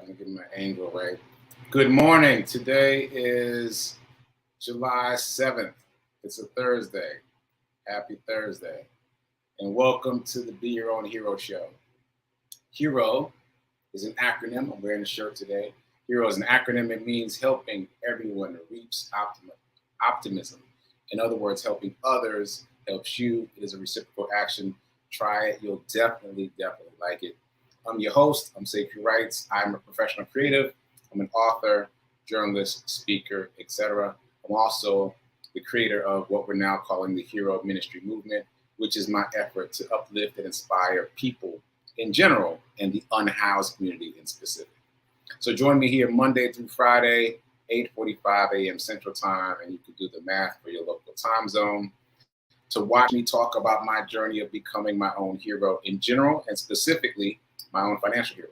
I didn't get my angle right. Good morning. Today is July 7th. It's a Thursday. Happy Thursday. And welcome to the Be Your Own Hero Show. HERO is an acronym. I'm wearing a shirt today. HERO is an acronym. It means helping everyone reach optimism. In other words, helping others helps you. It is a reciprocal action. Try it. You'll definitely like it. I'm your host. I'm sekouwrites. I'm a professional creative. I'm an author, journalist, speaker, etc. I'm also the creator of what we're now calling the Hero Ministry Movement, which is my effort to uplift and inspire people in general and the unhoused community in specific. So join me here Monday through Friday, 8:45 a.m. Central Time, and you can do the math for your local time zone to watch me talk about my journey of becoming my own hero in general and specifically my own financial hero.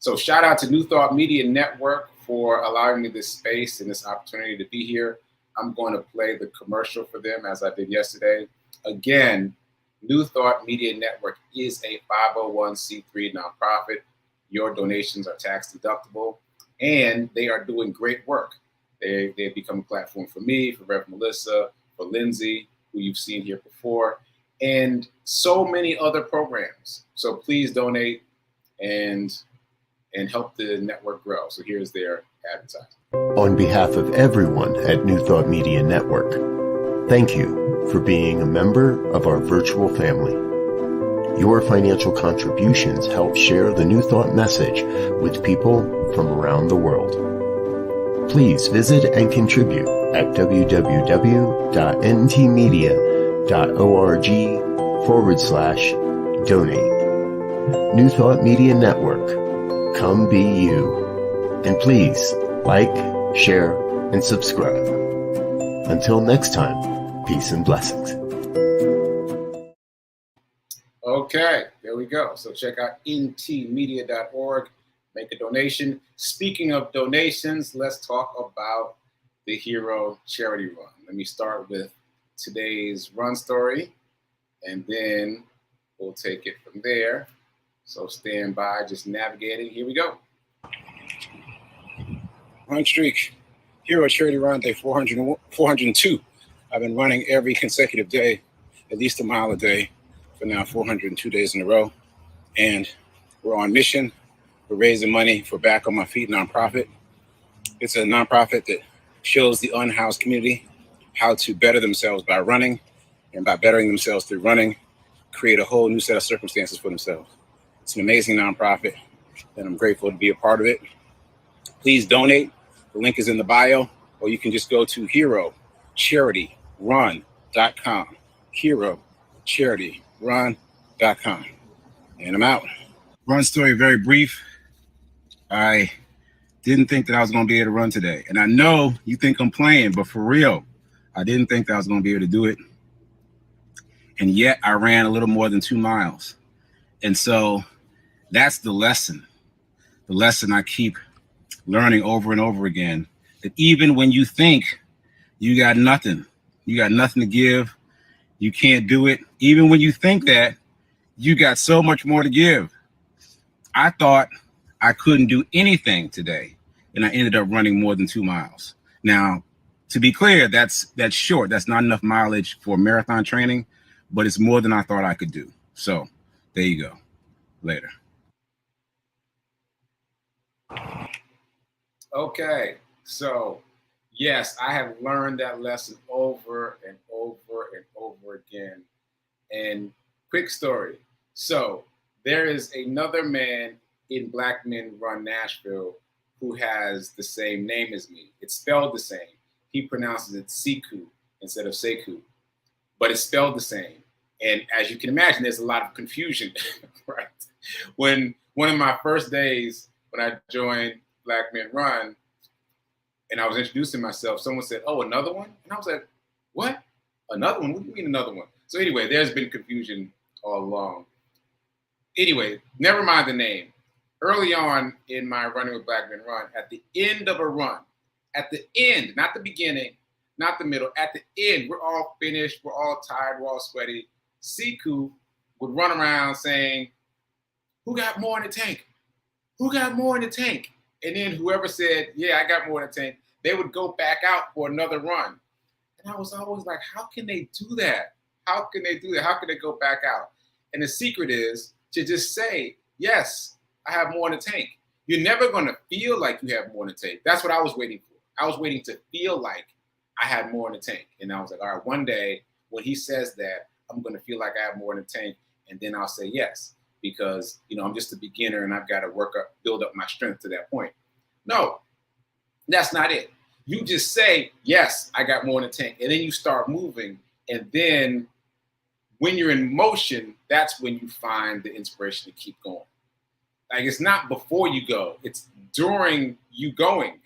So shout out to New Thought Media Network for allowing me this space and this opportunity to be here. I'm going to play the commercial for them as I did yesterday. Again, New Thought Media Network is a 501c3 nonprofit. Your donations are tax deductible, and they are doing great work. They've become a platform for me, for Rev. Melissa, for Lindsay, who you've seen here before, and so many other programs. So please donate and help the network grow. So here's their advertising. On behalf of everyone at New Thought Media Network, thank you for being a member of our virtual family. Your financial contributions help share the New Thought message with people from around the world. Please visit and contribute at www.ntmedia.org/donate. New Thought Media Network. Come be you. And please like, share, and subscribe. Until next time, peace and blessings. Okay, there we go. So check out ntmedia.org. Make a donation. Speaking of donations, let's talk about the Hero Charity Run. Let me start with today's run story, and then we'll take it from there. So stand by, just navigating. Here we go. Run streak, Hero Charity Run, day 402. I've been running every consecutive day, at least a mile a day, for now 402 days in a row. And we're on mission. We're raising money for Back on My Feet nonprofit. It's a nonprofit that shows the unhoused community how to better themselves by running, and by bettering themselves through running, create a whole new set of circumstances for themselves. It's an amazing nonprofit, and I'm grateful to be a part of it. Please donate. The link is in the bio, or you can just go to HeroCharityRun.com. HeroCharityRun.com. And I'm out. Run story, very brief. I didn't think that I was going to be able to run today. And I know you think I'm playing, but for real, I didn't think that I was going to be able to do it. And yet I ran a little more than 2 miles. And so that's the lesson I keep learning over and over again, that even when you think you got nothing to give, you can't do it. Even when you think that, you got so much more to give. I thought I couldn't do anything today, and I ended up running more than 2 miles. Now, to be clear, that's short. That's not enough mileage for marathon training, but it's more than I thought I could do. So there you go. Later. Okay, so yes, I have learned that lesson over and over and over again. And quick story. So there is another man in Black Men Run Nashville who has the same name as me. It's spelled the same. He pronounces it Sekou instead of Sekou, but it's spelled the same. And as you can imagine, there's a lot of confusion, right? When one of my first days when I joined Black Men Run, and I was introducing myself, someone said, "Oh, another one?" And I was like, "What? Another one? What do you mean another one?" So anyway, there's been confusion all along. Anyway, never mind the name. Early on in my running with Black Men Run, at the end of a run, at the end, not the beginning, not the middle, at the end, we're all finished, we're all tired, we're all sweaty. Sekou would run around saying, "Who got more in the tank? Who got more in the tank?" And then whoever said, yeah, I got more than a tank, they would go back out for another run. And I was always like, how can they do that? How can they do that? How can they go back out? And the secret is to just say, yes, I have more than a tank. You're never going to feel like you have more than a tank. That's what I was waiting for. I was waiting to feel like I had more than a tank. And I was like, all right, one day when he says that, I'm going to feel like I have more than a tank. And then I'll say yes, because, I'm just a beginner and I've got to build up my strength to that point. No, that's not it. You just say, yes, I got more than a tank. And then you start moving. And then when you're in motion, that's when you find the inspiration to keep going. Like, it's not before you go, it's during you going,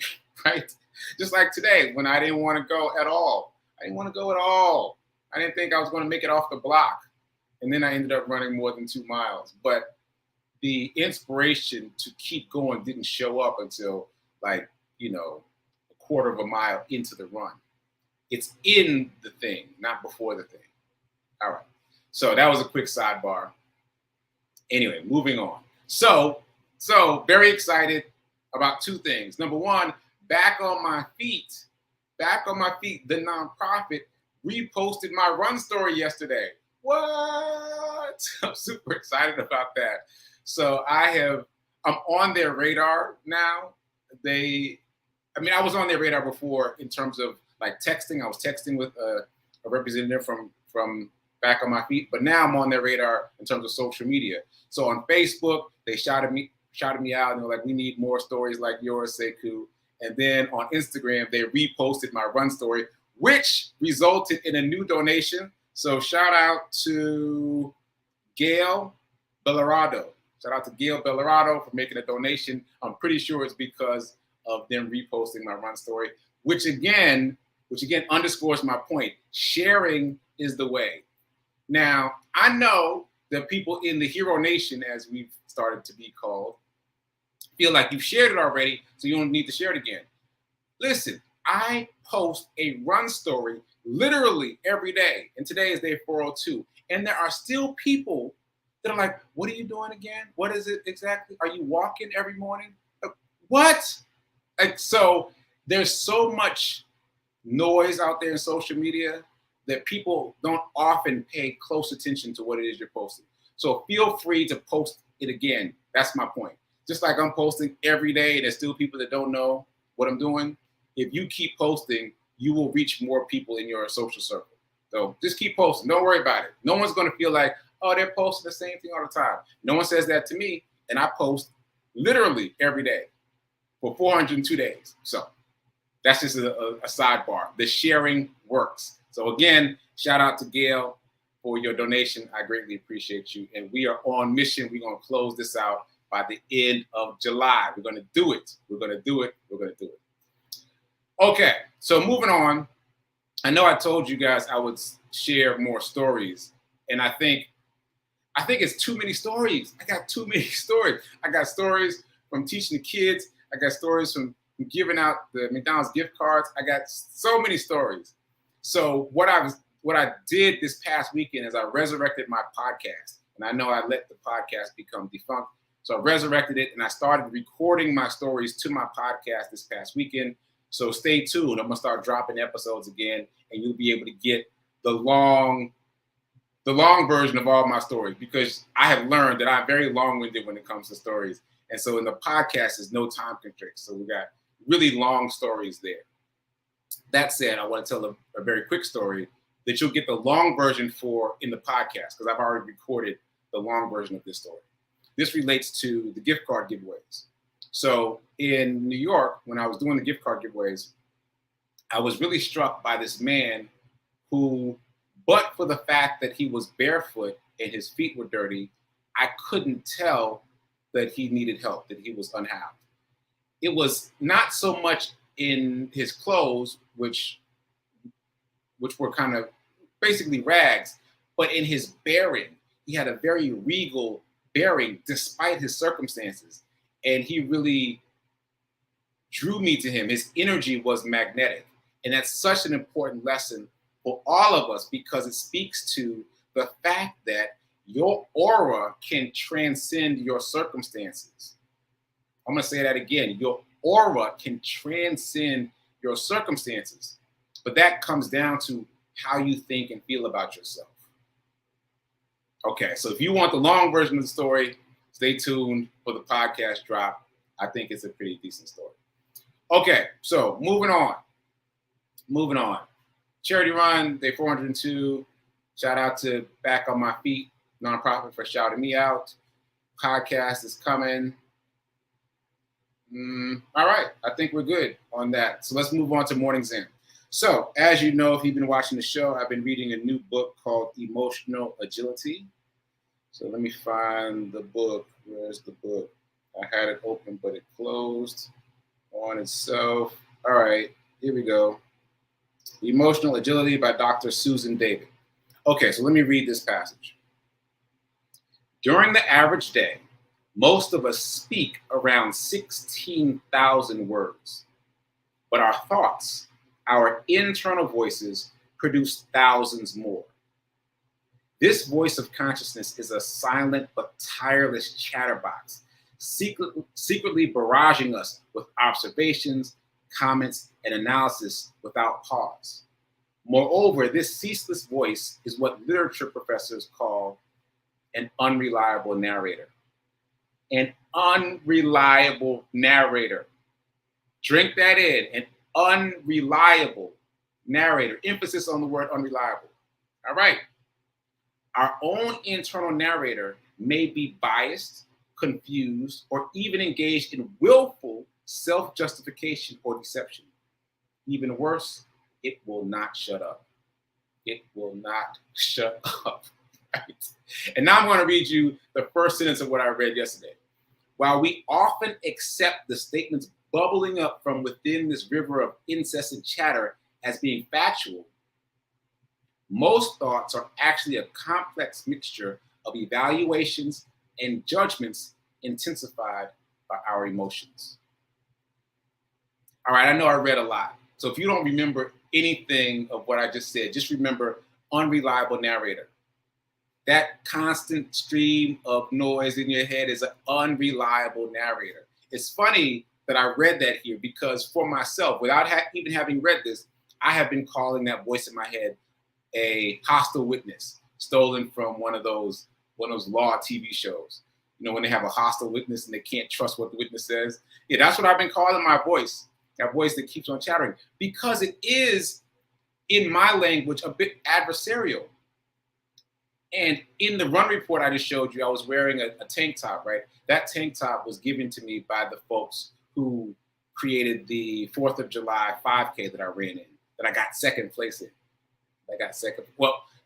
right? Just like today, when I didn't want to go at all. I didn't want to go at all. I didn't think I was going to make it off the block. And then I ended up running more than 2 miles. But the inspiration to keep going didn't show up until a quarter of a mile into the run. It's in the thing, not before the thing. All right. So that was a quick sidebar. Anyway, moving on. So very excited about 2 things. Number one, Back on My Feet. Back on My Feet, the nonprofit, reposted my run story yesterday. What? I'm super excited about that. So I'm on their radar now. I was on their radar before in terms of like texting. I was texting with a representative from Back on My Feet, but now I'm on their radar in terms of social media. So on Facebook, they shouted me out and they were like, we need more stories like yours, Sekou. And then on Instagram, they reposted my run story, which resulted in a new donation. So shout out to Gail Bellarado. Shout out to Gail Bellarado for making a donation. I'm pretty sure it's because of them reposting my run story, which again underscores my point. Sharing is the way. Now, I know that people in the Hero Nation, as we've started to be called, feel like you've shared it already, so you don't need to share it again. Listen, I post a run story literally every day, and today is day 402, and there are still people that are like, what are you doing again? What is it exactly? Are you walking every morning? What? So there's so much noise out there in social media that people don't often pay close attention to what it is you're posting. So feel free to post it again. That's my point. Just like I'm posting every day, there's still people that don't know what I'm doing. If you keep posting, you will reach more people in your social circle. So just keep posting. Don't worry about it. No one's going to feel like, oh, they're posting the same thing all the time. No one says that to me, and I post literally every day for 402 days. So that's just a sidebar. The sharing works. So again, shout out to Gail for your donation. I greatly appreciate you. And we are on mission. We're going to close this out by the end of July. We're going to do it. We're going to do it. We're going to do it. Okay, so moving on. I know I told you guys I would share more stories, and I think it's too many stories. I got too many stories. I got stories from teaching the kids. I got stories from giving out the McDonald's gift cards. I got so many stories. So what I did this past weekend is I resurrected my podcast, and I know I let the podcast become defunct. So I resurrected it, and I started recording my stories to my podcast this past weekend. So stay tuned. I'm gonna start dropping episodes again, and you'll be able to get the long version of all my stories, because I have learned that I'm very long-winded when it comes to stories. And so in the podcast, there's no time constraints. So we got really long stories there. That said, I want to tell a very quick story that you'll get the long version for in the podcast, because I've already recorded the long version of this story. This relates to the gift card giveaways. So in New York, when I was doing the gift card giveaways, I was really struck by this man who, but for the fact that he was barefoot and his feet were dirty, I couldn't tell that he needed help, that he was unhoused. It was not so much in his clothes, which were kind of basically rags, but in his bearing. He had a very regal bearing despite his circumstances. And he really drew me to him. His energy was magnetic. And that's such an important lesson for all of us, because it speaks to the fact that your aura can transcend your circumstances. I'm going to say that again. Your aura can transcend your circumstances, but that comes down to how you think and feel about yourself. Okay, so if you want the long version of the story, stay tuned for the podcast drop. I think it's a pretty decent story. Okay, so moving on. Charity run, day 402. Shout out to Back on My Feet nonprofit for shouting me out. Podcast is coming. All right, I think we're good on that. So let's move on to morning zen. So as you know, if you've been watching the show, I've been reading a new book called Emotional Agility. So let me find the book. Where's the book? I had it open, but it closed on itself. All right, here we go. Emotional Agility by Dr. Susan David. Okay, so let me read this passage. During the average day, most of us speak around 16,000 words, but our thoughts, our internal voices, produce thousands more. This voice of consciousness is a silent but tireless chatterbox, secretly barraging us with observations, comments, and analysis without pause. Moreover, this ceaseless voice is what literature professors call an unreliable narrator. An unreliable narrator. Drink that in. An unreliable narrator. Emphasis on the word unreliable. All right. Our own internal narrator may be biased, confused, or even engaged in willful self-justification or deception. Even worse, it will not shut up. It will not shut up. Right? And now I'm going to read you the first sentence of what I read yesterday. While we often accept the statements bubbling up from within this river of incessant chatter as being factual, most thoughts are actually a complex mixture of evaluations and judgments intensified by our emotions. All right, I know I read a lot. So if you don't remember anything of what I just said, just remember unreliable narrator. That constant stream of noise in your head is an unreliable narrator. It's funny that I read that here because for myself, without even having read this, I have been calling that voice in my head a hostile witness, stolen from one of those law TV shows. You know, when they have a hostile witness and they can't trust what the witness says. Yeah, that's what I've been calling my voice, that voice that keeps on chattering, because it is, in my language, a bit adversarial. And in the run report I just showed you, I was wearing a tank top, right? That tank top was given to me by the folks who created the 4th of July 5K that I ran in, that I got second place in.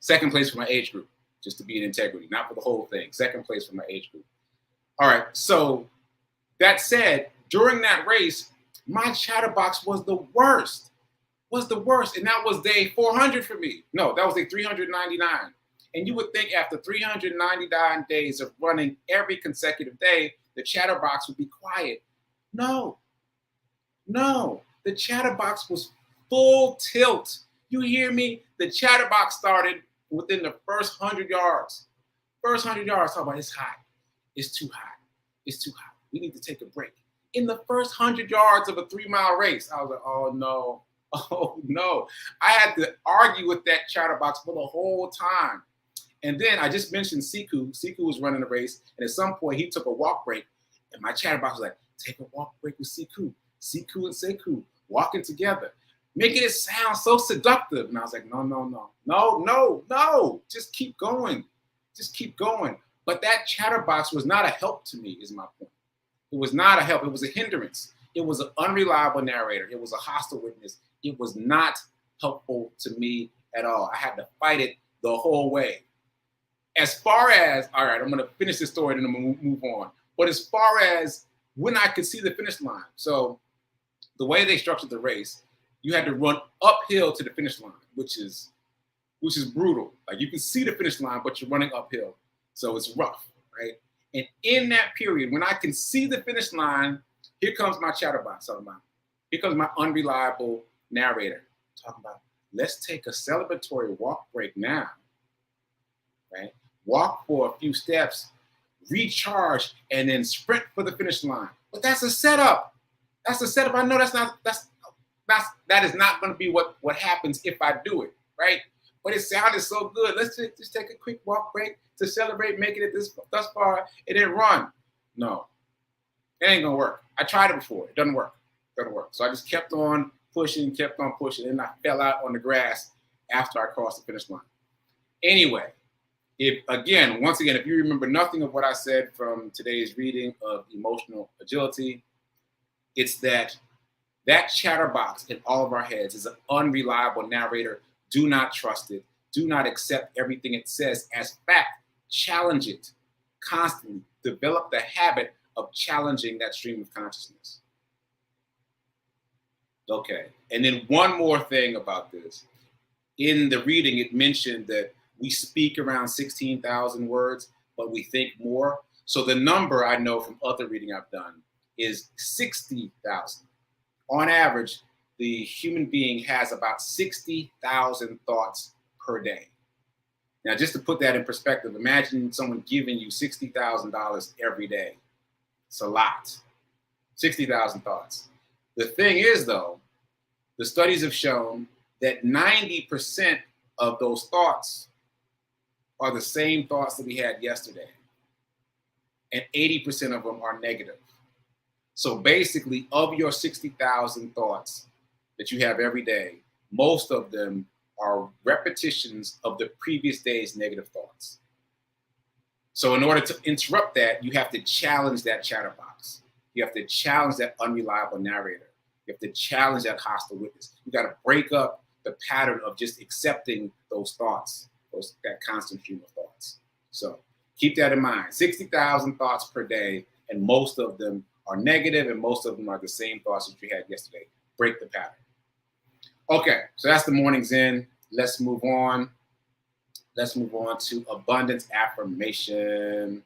Second place for my age group, just to be in integrity, not for the whole thing. Second place for my age group. All right, so that said, during that race, my chatterbox was the worst. And that was day 400 for me. No, that was day 399. And you would think after 399 days of running every consecutive day, the chatterbox would be quiet. No, the chatterbox was full tilt. You hear me? The chatterbox started within the first 100 yards. Talk about it's hot. It's too hot. We need to take a break. In the first 100 yards of a 3-mile race, I was like, oh no. I had to argue with that chatterbox for the whole time. And then I just mentioned Sekou. Sekou was running the race, and at some point he took a walk break, and my chatterbox was like, take a walk break with Sekou. Sekou and Sekou walking together, making it sound so seductive. And I was like, no, just keep going. But that chatterbox was not a help to me, is my point. It was not a help. It was a hindrance. It was an unreliable narrator. It was a hostile witness. It was not helpful to me at all. I had to fight it the whole way. As far as, all right, I'm going to finish this story and then I'm going to move on. But as far as when I could see the finish line, so the way they structured the race, you had to run uphill to the finish line, which is brutal. Like you can see the finish line, but you're running uphill. So it's rough, right? And in that period, when I can see the finish line, here comes my chatterbox talking about. Here comes my unreliable narrator talking about, let's take a celebratory walk break now, right? Walk for a few steps, recharge, and then sprint for the finish line. But that's a setup. That's a setup. I know that is not going to be what happens if I do it, right? But it sounded so good. Let's just take a quick walk break to celebrate making it thus far. It didn't run. No, it ain't gonna work. I tried it before. It doesn't work. It doesn't work. So I just kept on pushing, and I fell out on the grass after I crossed the finish line. Anyway, once again, if you remember nothing of what I said from today's reading of emotional agility, it's that chatterbox in all of our heads is an unreliable narrator. Do not trust it. Do not accept everything it says as fact. Challenge it constantly. Develop the habit of challenging that stream of consciousness. Okay. And then one more thing about this. In the reading, it mentioned that we speak around 16,000 words, but we think more. So the number I know from other reading I've done is 60,000. On average, the human being has about 60,000 thoughts per day. Now, just to put that in perspective, imagine someone giving you $60,000 every day. It's a lot. 60,000 thoughts. The thing is, though, the studies have shown that 90% of those thoughts are the same thoughts that we had yesterday. And 80% of them are negative. So basically, of your 60,000 thoughts that you have every day, most of them are repetitions of the previous day's negative thoughts. So in order to interrupt that, you have to challenge that chatterbox. You have to challenge that unreliable narrator. You have to challenge that hostile witness. You got to break up the pattern of just accepting those thoughts, that constant stream of thoughts. So keep that in mind. 60,000 thoughts per day, and most of them are negative, and most of them are the same thoughts that you had yesterday. Break the pattern. Okay, so that's the morning Zen. Let's move on. Let's move on to abundance affirmation.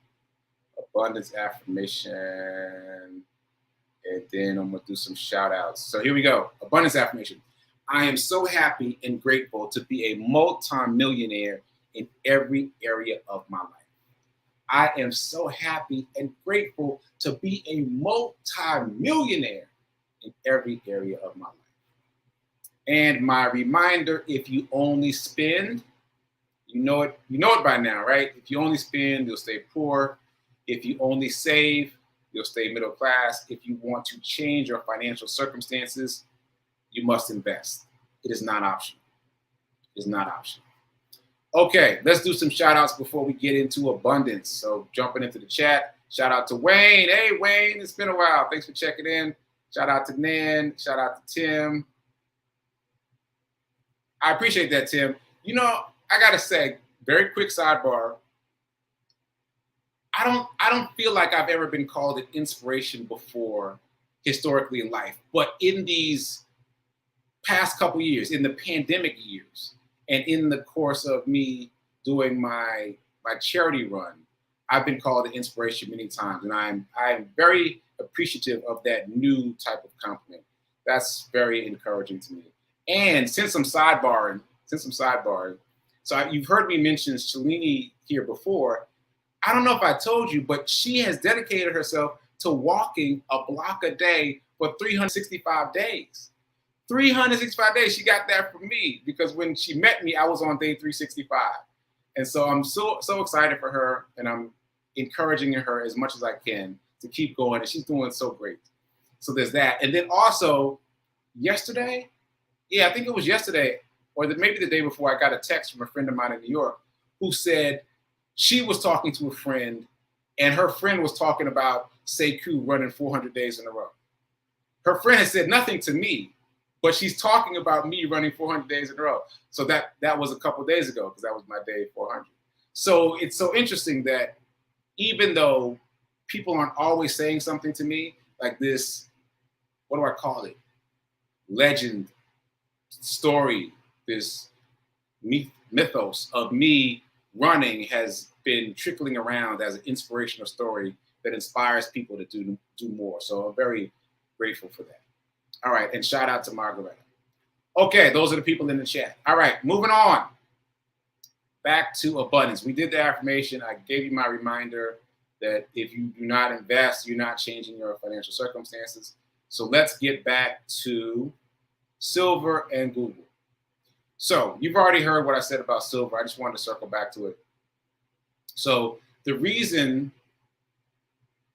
Abundance affirmation. And then I'm going to do some shout outs. So here we go. Abundance affirmation. I am so happy and grateful to be a multi-millionaire in every area of my life. I am so happy and grateful to be a multi-millionaire in every area of my life. And my reminder, if you only spend, you know it by now, right? If you only spend, you'll stay poor. If you only save, you'll stay middle class. If you want to change your financial circumstances, you must invest. It is not optional. It is not optional. Okay, let's do some shout outs before we get into abundance. So jumping into the chat, shout out to Wayne. Hey, Wayne, it's been a while. Thanks for checking in. Shout out to Nan. Shout out to Tim. I appreciate that, Tim. You know, I got to say, very quick sidebar. I don't feel like I've ever been called an inspiration before historically in life. But in these past couple years, in the pandemic years, and in the course of me doing my charity run, I've been called an inspiration many times. And I'm very appreciative of that new type of compliment. That's very encouraging to me. And since I'm sidebarring, so you've heard me mention Shalini here before. I don't know if I told you, but she has dedicated herself to walking a block a day for 365 days. 365 days, she got that from me because when she met me, I was on day 365. And so I'm so excited for her, and I'm encouraging her as much as I can to keep going, and she's doing so great. So there's that. And then also yesterday, I think it was yesterday, or maybe the day before, I got a text from a friend of mine in New York who said she was talking to a friend, and her friend was talking about Sekou running 400 days in a row. Her friend had said nothing to me, but she's talking about me running 400 days in a row. So that was a couple of days ago, because that was my day 400. So it's so interesting that even though people aren't always saying something to me, like this, what do I call it? Legend, story, this mythos of me running has been trickling around as an inspirational story that inspires people to do more. So I'm very grateful for that. All right, and shout out to Margareta. Okay, those are the people in the chat. All right, moving on. Back to abundance. We did the affirmation. I gave you my reminder that if you do not invest, you're not changing your financial circumstances. So let's get back to silver and Google. So you've already heard what I said about silver. I just wanted to circle back to it. So the reason,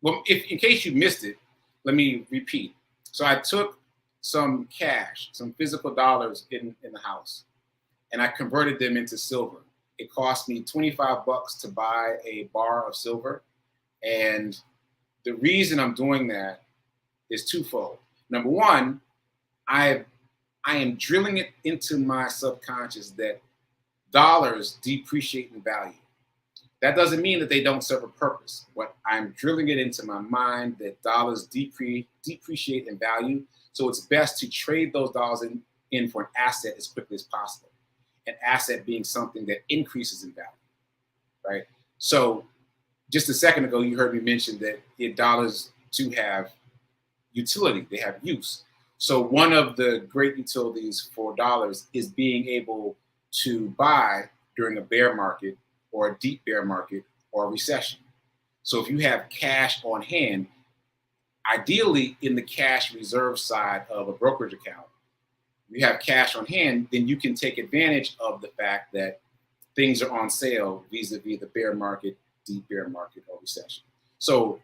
well, if in case you missed it, let me repeat. So I took some cash, some physical dollars in the house, and I converted them into silver. It cost me $25 to buy a bar of silver. And the reason I'm doing that is twofold. Number one, I am drilling it into my subconscious that dollars depreciate in value. That doesn't mean that they don't serve a purpose, but I'm drilling it into my mind that dollars depreciate in value. So it's best to trade those dollars in for an asset as quickly as possible. An asset being something that increases in value, right? So just a second ago, you heard me mention that dollars do have utility, they have use. So one of the great utilities for dollars is being able to buy during a bear market or a deep bear market or a recession. So if you have cash on hand, ideally in the cash reserve side of a brokerage account, you have cash on hand, then you can take advantage of the fact that things are on sale vis-a-vis the bear market, deep bear market, or recession. So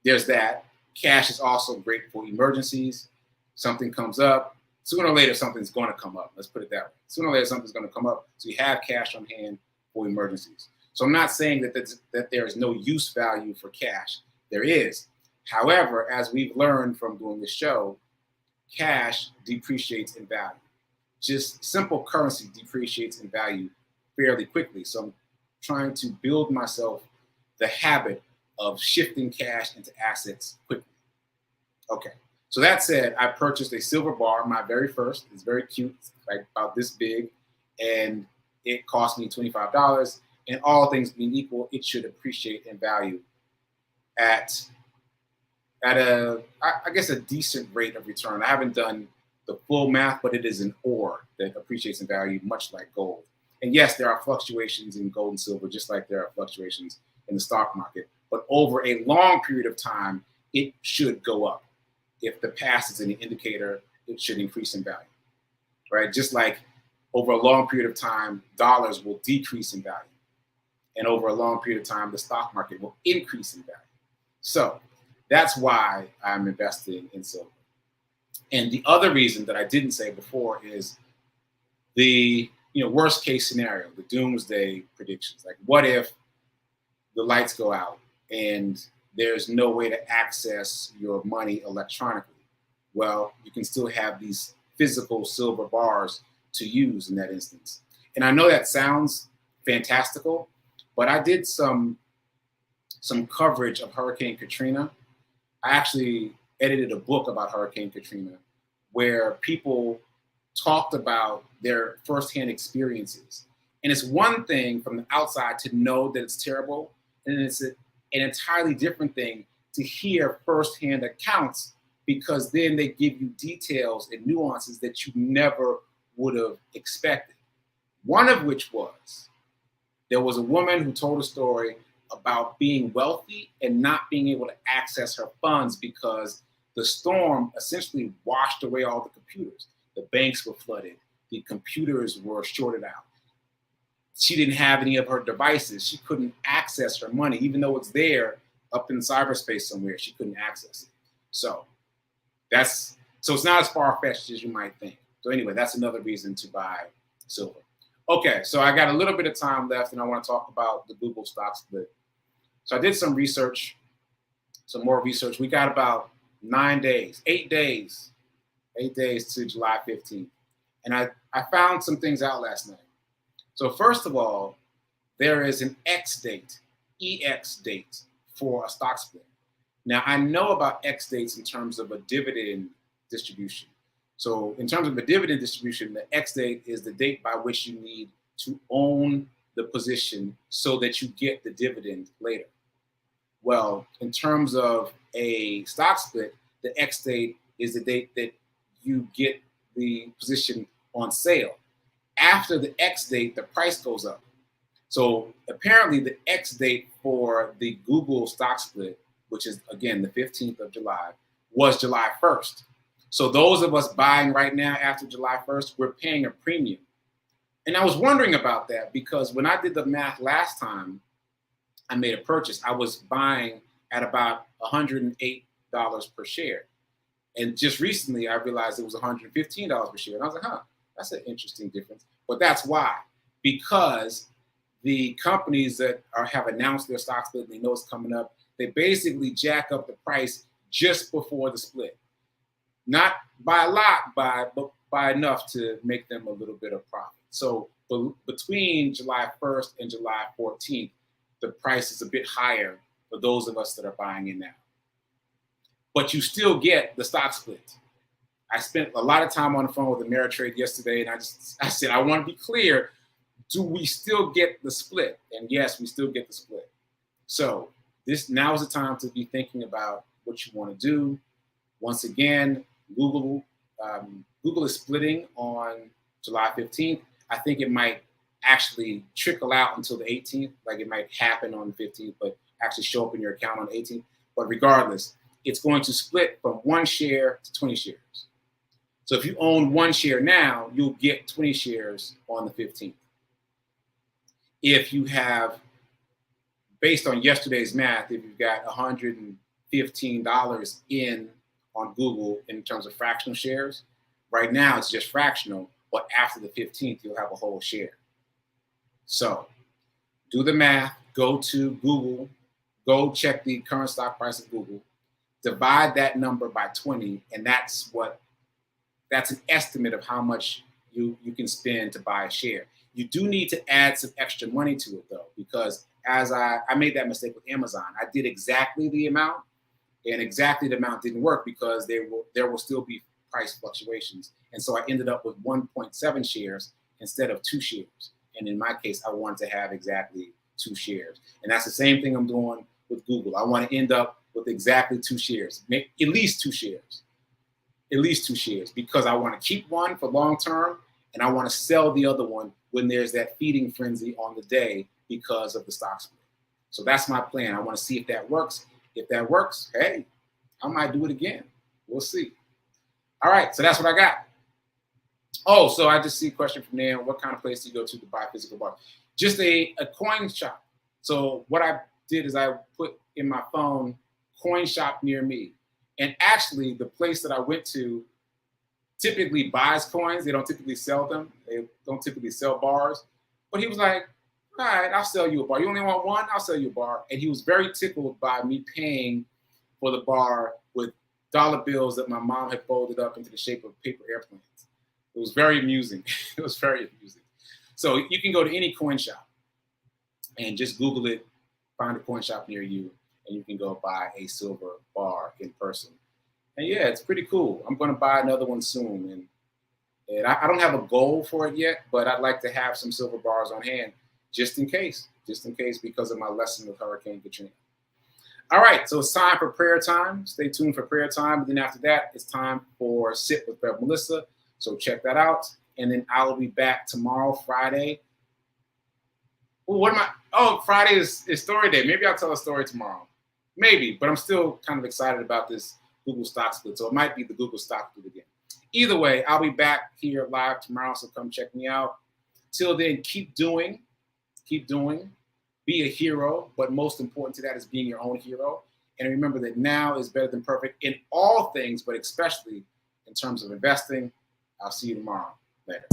there's that. Cash is also great for emergencies. Something comes up, sooner or later something's going to come up. Let's put it that way. Sooner or later something's going to come up. So you have cash on hand for emergencies. So I'm not saying that there is no use value for cash. There is. However, as we've learned from doing this show, cash depreciates in value. Just simple currency depreciates in value fairly quickly. So I'm trying to build myself the habit of shifting cash into assets quickly. Okay. So that said, I purchased a silver bar, my very first. It's very cute, it's like about this big, and it cost me $25. And all things being equal, it should appreciate in value at I guess a decent rate of return. I haven't done the full math, but it is an ore that appreciates in value, much like gold. And yes, there are fluctuations in gold and silver, just like there are fluctuations in the stock market. But over a long period of time, it should go up. If the past is an indicator, it should increase in value, right? Just like over a long period of time, dollars will decrease in value. And over a long period of time, the stock market will increase in value. So that's why I'm investing in silver. And the other reason that I didn't say before is the worst case scenario, the doomsday predictions. Like, what if the lights go out and there's no way to access your money electronically? Well, you can still have these physical silver bars to use in that instance. And I know that sounds fantastical, but I did some coverage of Hurricane Katrina. I actually edited a book about Hurricane Katrina where people talked about their firsthand experiences. And it's one thing from the outside to know that it's terrible, and it's an entirely different thing to hear firsthand accounts, because then they give you details and nuances that you never would have expected. One of which was, there was a woman who told a story about being wealthy and not being able to access her funds because the storm essentially washed away all the computers. The banks were flooded. The computers were shorted out. She didn't have any of her devices. She couldn't access her money, even though it's there up in cyberspace somewhere. She couldn't access it. So it's not as far-fetched as you might think. So anyway, that's another reason to buy silver. Okay, so I got a little bit of time left, and I want to talk about the Google stock split. So I did some research, some more research. We got about 8 days to July 15th. And I found some things out last night. So first of all, there is an EX date for a stock split. Now, I know about X dates in terms of a dividend distribution. So in terms of a dividend distribution, the X date is the date by which you need to own the position so that you get the dividend later. Well, in terms of a stock split, the X date is the date that you get the position on sale. After the X date, the price goes up. So apparently the X date for the Google stock split, which is again the 15th of July, was July 1st. So those of us buying right now after July 1st, we're paying a premium. And I was wondering about that because when I did the math last time I made a purchase, I was buying at about $108 per share. And just recently I realized it was $115 per share. And I was like, that's an interesting difference. But that's why, because the companies that have announced their stock split and they know it's coming up, they basically jack up the price just before the split. Not by a lot, but by enough to make them a little bit of profit. So between July 1st and July 14th, the price is a bit higher for those of us that are buying in now. But you still get the stock split. I spent a lot of time on the phone with Ameritrade yesterday, and I said, I want to be clear, do we still get the split? And yes, we still get the split. So now is the time to be thinking about what you want to do. Once again, Google is splitting on July 15th. I think it might actually trickle out until the 18th. Like it might happen on the 15th, but actually show up in your account on the 18th. But regardless, it's going to split from 1 share to 20 shares. So if you own 1 share now, you'll get 20 shares on the 15th. If you have, based on yesterday's math, if you've got $115 in on Google in terms of fractional shares, right now it's just fractional, but after the 15th, you'll have a whole share. So do the math, go to Google, go check the current stock price of Google, divide that number by 20, and that's an estimate of how much you can spend to buy a share. You do need to add some extra money to it though, because as I made that mistake with Amazon, I did exactly the amount, and exactly the amount didn't work because there will still be price fluctuations. And so I ended up with 1.7 shares instead of 2 shares. And in my case, I wanted to have exactly 2 shares. And that's the same thing I'm doing with Google. I want to end up with exactly 2 shares, make at least 2 shares, because I want to keep one for long term and I want to sell the other one when there's that feeding frenzy on the day because of the stock split. So that's my plan. I want to see if that works. If that works, hey, I might do it again. We'll see. All right, so that's what I got. Oh, so I just see a question from there. What kind of place do you go to buy physical bars? Just a coin shop. So what I did is I put in my phone, coin shop near me. And actually, the place that I went to typically buys coins. They don't typically sell them. They don't typically sell bars. But he was like, all right, I'll sell you a bar. You only want one? I'll sell you a bar. And he was very tickled by me paying for the bar with dollar bills that my mom had folded up into the shape of paper airplanes. It was very amusing. It was very amusing. So you can go to any coin shop and just Google it, find a coin shop near you, and you can go buy a silver bar in person. And yeah, it's pretty cool. I'm going to buy another one soon. And I don't have a goal for it yet, but I'd like to have some silver bars on hand just in case because of my lesson with Hurricane Katrina. All right, so it's time for prayer time. Stay tuned for prayer time. And then after that, it's time for Sit with Rev Melissa. So check that out. And then I'll be back tomorrow, Friday. Well, what am I? Oh, Friday is story day. Maybe I'll tell a story tomorrow. Maybe, but I'm still kind of excited about this Google stock split. So it might be the Google stock split again. Either way, I'll be back here live tomorrow. So come check me out. Till then, keep doing. Be a hero. But most important to that is being your own hero. And remember that now is better than perfect in all things, but especially in terms of investing. I'll see you tomorrow. Later.